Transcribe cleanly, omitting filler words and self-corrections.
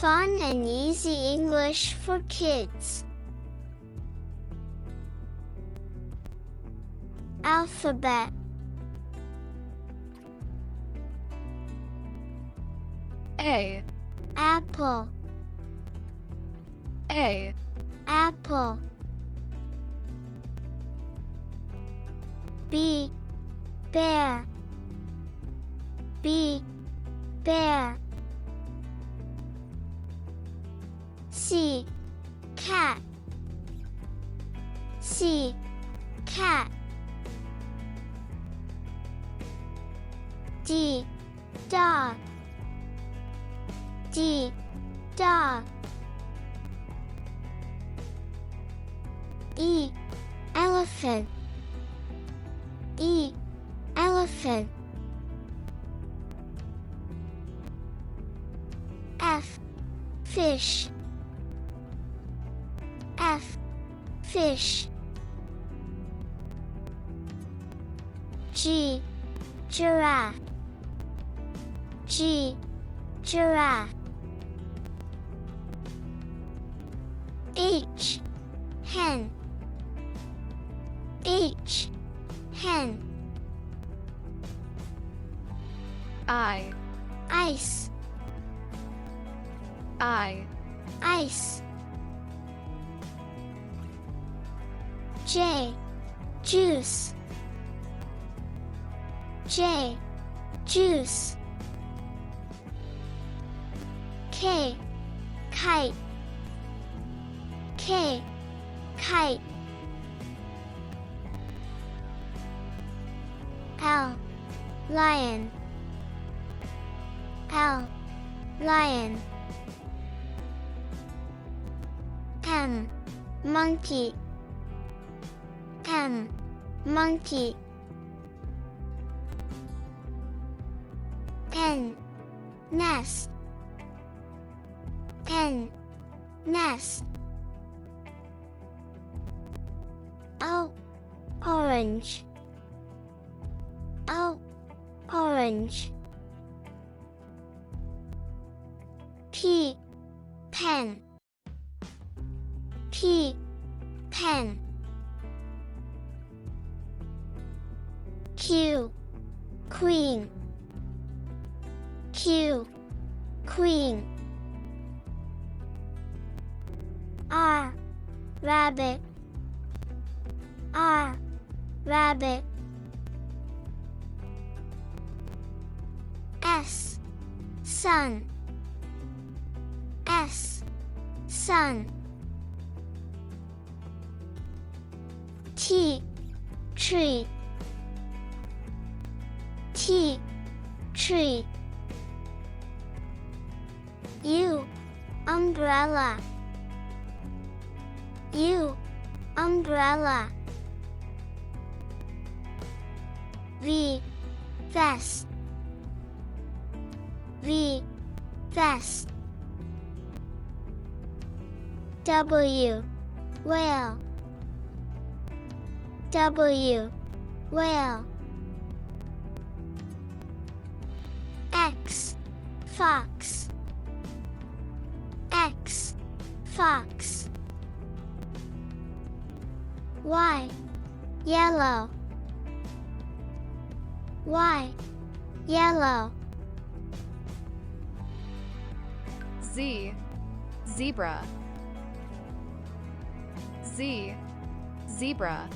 Fun and easy English for kids. Alphabet. A. Apple. A. Apple. B. Bear. B. Bear. C. Cat. C. Cat. D. Dog. D. Dog. E. Elephant. E. Elephant. F. Fish. F. Fish. G. Giraffe. G. Giraffe. H. Hen. H. Hen. I. Ice. I. Ice. J. Juice. J. Juice. K. Kite. K. Kite. L. Lion. L. Lion. M. Monkey. M. Monkey. N. Nest. N. Nest. O. Orange. O. Orange. P. Pen. P. Pen. Q. Queen. Q. Queen. R. Rabbit. R. Rabbit. S. Sun. S. Sun. T. Tree. T. Tree. U. Umbrella. U. Umbrella. V. Vest. V. Vest. W. Whale. W. Whale. X. Fox. X. Fox. Y. Yellow. Y. Yellow. Z. Zebra. Z. Zebra.